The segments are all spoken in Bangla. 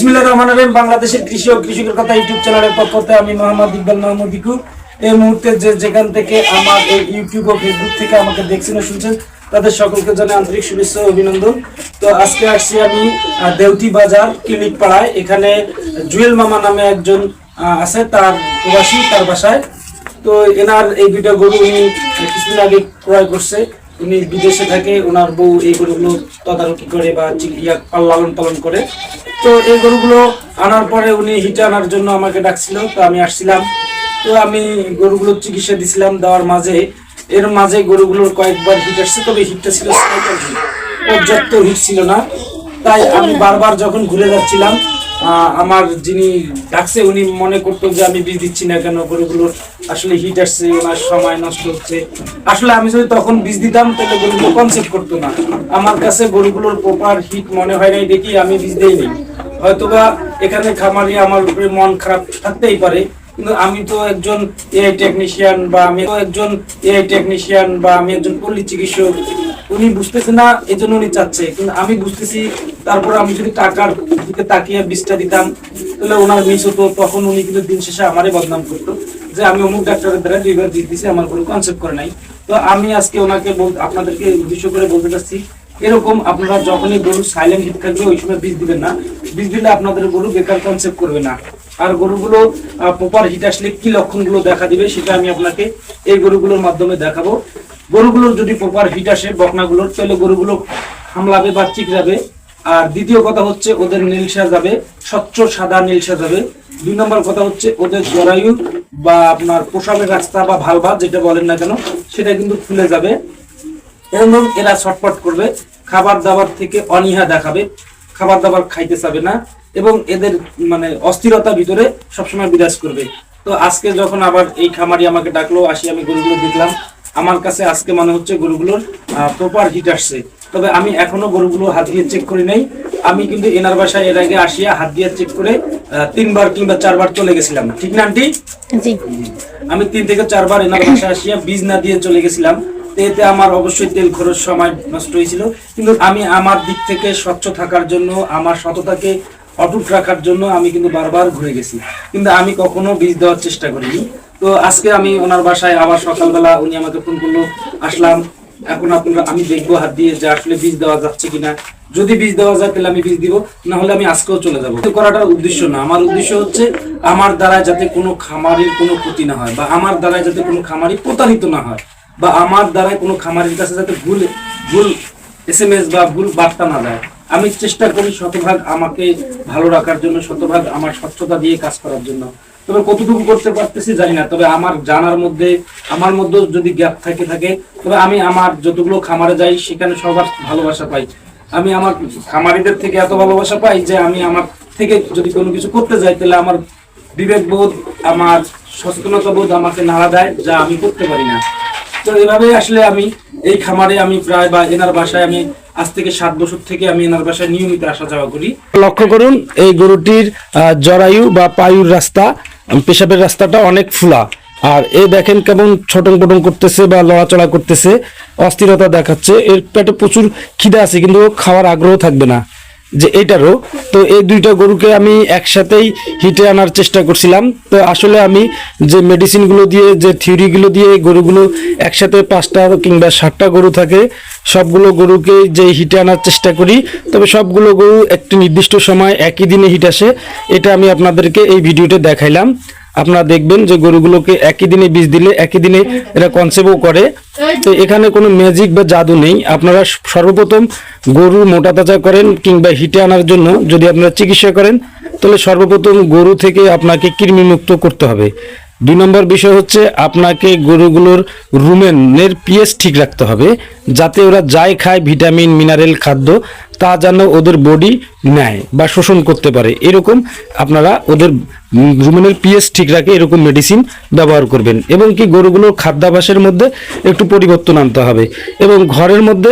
বিসমিল্লাহির রহমানির রহিম। বাংলাদেশের কৃষি ও কৃষকের কথা ইউটিউব চ্যানেলের পক্ষ থেকে আমি মোহাম্মদ ইকবাল মাহমুদ ইকু এই মুহূর্তে যেখান থেকে আমার এই ইউটিউব ও ফেসবুক থেকে আমাকে দেখছেন ও শুনছেন তাদের সকলকে জানাই আন্তরিক শুভেচ্ছা ও অভিনন্দন। তো আজকে আসছি আমি দেউটি বাজার ক্লিনিক পাড়ায়। এখানে জুয়েল মামা নামে একজন আছে, তার প্রবাসী, তার বাসায়। তো এনার এই দুইটা গরু উনি কিছুদিন আগে ক্রয় করছে। উনি বিদেশে থাকে, ওনার বউ এই গরুগুলো তদারকি করে বা লালন পালন করে। তো এই গরুগুলো আনার পরে উনি হিটে আনার জন্য আমাকে ডাকছিল, তো আমি আসছিলাম। তো আমি গরুগুলোর চিকিৎসা দিছিলাম, দেওয়ার মাঝে গরুগুলোর কয়েকবার হিট আসছে, তবে হিটটা ছিল পর্যাপ্ত হিট ছিল না। তাই আমি বারবার যখন ঘুরে যাচ্ছিলাম, আমার যিনি ডাকছে উনি মনে করতো যে আমি বীজ দিচ্ছি না কেন, গরুগুলোর আসলে হিট আসছে, ওনার সময় নষ্ট হচ্ছে। আসলে আমি যদি তখন বীজ দিতাম তাহলে গরুগুলো কনসেপ্ট করতো না। আমার কাছে গরুগুলোর প্রপার হিট মনে হয় নাই দেখি আমি বীজ দেইনি। হয়তোবা এখানে খামারি আমার উপরে মন খারাপ থাকতেই পারে, কিন্তু আমি তো একজন এআই টেকনিশিয়ান বা আমি একজন পল্লী চিকিৎসক। উনি বুঝতেছে না, এই জন্য উনি চাচ্ছে, কিন্তু আমি বুঝতেছি। তারপর আমি যদি টাকার দিকে তাকিয়ে বীজটা দিতাম তাহলে ওনার মিস হতো। তখন উনি কিন্তু দিন শেষে আমারই বদনাম করতো যে আমি অমুক ডাক্তারের দ্বারা 2বার বীজ দিছি, আমার কোনো কনসেপ্ট করে নাই। তো আমি আজকে ওনাকে আপনাদেরকে উদ্দেশ্য করে বলতে চাচ্ছি, এরকম আপনারা যখনই গরু সাইলেন্ট হিট থাকবে ওই সময় বীজ দিবেন না। বীজ দিলে আপনাদের গরু বেকার কনসেপ্ট করবে না। আর গরুগুলো প্রপার হিট আসলে কি লক্ষণগুলো দেখা দিবে সেটা আমি আপনাকে এই গরুগুলোর মাধ্যমে দেখাবো। গরুগুলোর যদি প্রপার হিট আসে বকনাগুলোর, তাহলে গরুগুলো হামলাবে বা চিকরাবে। আর দ্বিতীয় কথা হচ্ছে ওদের নীলসা যাবে, স্বচ্ছ সাদা নীলসা যাবে। 2 নম্বর কথা হচ্ছে ওদের জরায়ু বা আপনার প্রসাবের রাস্তা বা ভালভা যেটা বলেন না কেন সেটা কিন্তু খুলে যাবে। এবং এরা ছটপট করবে, খাবার দাবার থেকে অনীহা দেখাবে, খাবার দাবার খাইতে চাবে না, এবং এদের মানে অস্থিরতা ভিতরে সবসময় বিরাজ করবে। তো আজকে যখন আবার এই খামারি আমাকে ডাকলো, আসি আমি গরুগুলো দেখলাম, আমার কাছে আজকে মনে হচ্ছে গরুগুলোর প্রপার হিট আসছে। তবে আমি এখনো গরুগুলো হাত দিয়ে চেক করি নাই। আমি কিন্তু এনার বাসায় এর আগে আসিয়া হাত দিয়ে চেক করে 3বার কিংবা 4বার চলে গেছিলাম, ঠিক না আন্টি? জি, আমি 3 থেকে 4বার এনার বাসায় আসিয়া বীজ না দিয়ে চলে গেছিলাম। এতে আমার অবশ্যই তেল খরচ, সময় নষ্ট হয়েছিল। কিন্তু আমি আমার দিক থেকে স্বচ্ছ থাকার জন্য, আমার সততাকে অটুট রাখার জন্য আমি কিন্তু বারবার ঘুরে গেছি, কিন্তু আমি কখনো বীজ দেওয়ার চেষ্টা করিনি। তো আজকে আমি ওনার বাসায় আবার সকালবেলা উনি আমাকে ফোন করলো, আসলাম। এখন আমি দেখবো হাত দিয়ে যে আসলে বীজ দেওয়া যাচ্ছে কিনা। যদি বীজ দেওয়া যায় তাহলে আমি বীজ দিব, না হলে আমি আজকেও চলে যাবো। করাটার উদ্দেশ্য না, আমার উদ্দেশ্য হচ্ছে আমার দ্বারা যাতে কোনো খামারির কোনো ক্ষতি না হয়, বা আমার দ্বারা যাতে কোনো খামারি প্রতারিত না হয়, বা আমার দ্বারা কোনো খামারির কাছে যাতে ভুল SMS বা ভুল বার্তা না যায়। আমি চেষ্টা করি শতভাগ আমাকে ভালো রাখার জন্য, শতভাগ আমার স্বচ্ছতা দিয়ে কাজ করার জন্য। তবে কতটুকু করতে পারতেছি জানি না, তবে আমার জানার মধ্যে আমার মধ্যে যদি গ্যাপ থাকে তবে আমি আমার যতগুলো খামারে যাই সেখানে সবার ভালোবাসা পাই। আমি আমার খামারিদের থেকে এত ভালোবাসা পাই যে আমি আমার থেকে যদি কোনো কিছু করতে যাই তাহলে আমার বিবেকবোধ, আমার সচেতনতা বোধ আমাকে নাড়া দেয়, যা আমি করতে পারি না। তো এভাবে আসলে আমি এই খামারে আমি প্রায়, বা এনার বাসায় আমি আজ থেকে 7 বছর থেকে আমি এনার বাসায় নিয়মিত আসা যাওয়া করি। লক্ষ্য করুন এই গরুটির জরায়ু বা পায়ুর রাস্তা, পেশাবের রাস্তাটা অনেক ফুলা। আর এই দেখেন কেমন ছটং পটং করতেছে বা লড়াচড়া করতেছে, অস্থিরতা দেখাচ্ছে। এর পেটে প্রচুর খিদা আছে, কিন্তু খাওয়ার আগ্রহ থাকবে না যে এটারও। তো এই 2টা গরুকে আমি একসাথেই হিটে আনার চেষ্টা করছিলাম। তো আসলে আমি যে মেডিসিনগুলো দিয়ে, যে থিওরিগুলো দিয়ে গরুগুলো একসাথে 5টা কিংবা 7টা গরু থাকে, সবগুলো গরুকে যে হিটে আনার চেষ্টা করি, তবে সবগুলো গরু একটি নির্দিষ্ট সময় একই দিনে হিট আসে। এটা আমি আপনাদেরকে এই ভিডিওতে দেখাইলাম। আপনারা দেখবেন যে গরুগুলোকে একই দিনে বীজ দিলে একই দিনে এরা কনসেপ্টও করে। তো এখানে কোনো ম্যাজিক বা জাদু নেই। আপনারা সর্বপ্রথম গরু মোটা তাজা করেন কিংবা হিটে আনার জন্য যদি আপনারা চিকিৎসা করেন, তাহলে সর্বপ্রথম গরু থেকে আপনাকে কৃমিমুক্ত করতে হবে। 2 নম্বর বিষয় হচ্ছে আপনাকে গরুগুলোর রুমেনের পিএইচ ঠিক রাখতে হবে, যাতে ওরা যাই খায় ভিটামিন মিনারেল খাদ্য তা যেন ওদের বডি নেয় বা শোষণ করতে পারে। এরকম আপনারা ওদের রুমেনের পিএইচ ঠিক রাখে এরকম মেডিসিন ব্যবহার করবেন। এবং কি গরুগুলোর খাদ্যাভ্যাসের মধ্যে একটু পরিবর্তন আনতে হবে। এবং ঘরের মধ্যে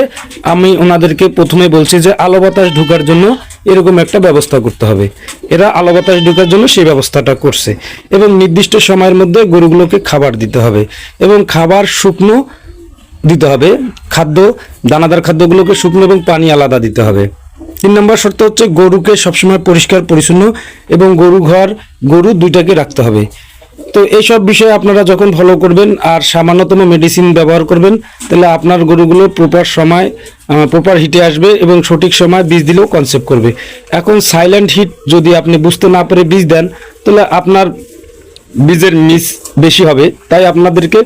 আমি ওনাদেরকে প্রথমে বলছি যে আলো বাতাস ঢোকার জন্য এরকম একটা ব্যবস্থা করতে হবে। এরা আলো বাতাস ঢোকার জন্য সেই ব্যবস্থাটা করছে। এবং নির্দিষ্ট সময়ের মধ্যে গরুগুলোকে খাবার দিতে হবে, এবং খাবার শুকনো দিতে হবে। খাদ্য, দানাদার খাদ্যগুলোকে শুকনো এবং পানি আলাদা দিতে হবে। 3 নম্বর শর্ত হচ্ছে গরুকে সবসময় পরিষ্কার পরিচ্ছন্ন এবং গরু দুইটাকে রাখতে হবে। তো এইসব বিষয়ে আপনারা যখন ফলো করবেন আর সামান্যতম মেডিসিন ব্যবহার করবেন, তাহলে আপনার গরুগুলো প্রপার হিটে আসবে এবং সঠিক সময় বীজ দিলেও কনসেপ্ট করবে। এখন সাইলেন্ট হিট যদি আপনি বুঝতে না পেরে বীজ দেন, তাহলে আপনার বীজের মিস বেশি হবে। তাই আপনাদেরকে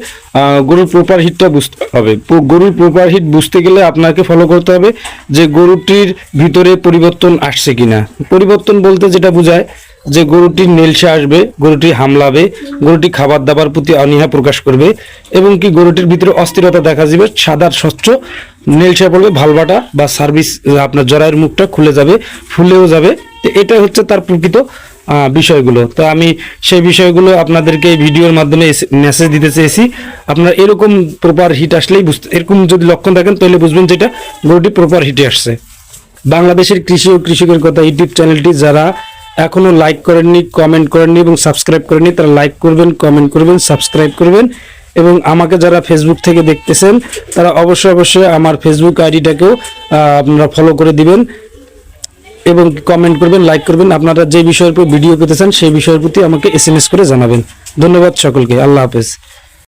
গরুর প্রপার হিটটা বুঝতে হবে। গরুর প্রপার হিট বুঝতে গেলে আপনাকে ফলো করতে হবে যে গরুটির ভিতরে পরিবর্তন আসছে কিনা। পরিবর্তন বলতে যেটা বোঝায় যে গরুটির নেলসে আসবে, গরুটি হামলাবে, গরুটি খাবার দাবার প্রতি অনীহা প্রকাশ করবে এবং কি গরুটির ভিতরে অস্থিরতা দেখা যাবে, সাদার স্বচ্ছ নেলসে পড়বে, ভালবাটা বা সার্ভিস আপনার জরায়ের মুখটা খুলে যাবে, ফুলেও যাবে। তো এটা হচ্ছে তার প্রকৃত বিষয়গুলো। তো আমি সেই বিষয়গুলো আপনাদেরকে এই ভিডিওর মাধ্যমে মেসেজ দিতে চেয়েছি। আপনারা এরকম প্রপার হিট আসলেই এরকম যদি লক্ষণ দেখেন তাহলে বুঝবেন যেটা গরুটি প্রপার হিটে আসছে। বাংলাদেশের কৃষি ও কৃষকের কথা ইউটিউব চ্যানেলটি যারা এখনো লাইক করেননি, কমেন্ট করেননি এবং সাবস্ক্রাইব করেননি, তারা লাইক করবেন, কমেন্ট করবেন, সাবস্ক্রাইব করবেন। এবং আমাকে যারা ফেসবুক থেকে দেখতেছেন তারা অবশ্যই আমার ফেসবুক আইডিটাকেও আপনারা ফলো করে দিবেন এবং কমেন্ট করবেন, লাইক করবেন। আপনারা যে বিষয়ের উপর ভিডিও পেতে চান সেই বিষয়ের প্রতি আমাকে SMS করে জানাবেন। ধন্যবাদ সকলকে। আল্লাহ হাফেজ।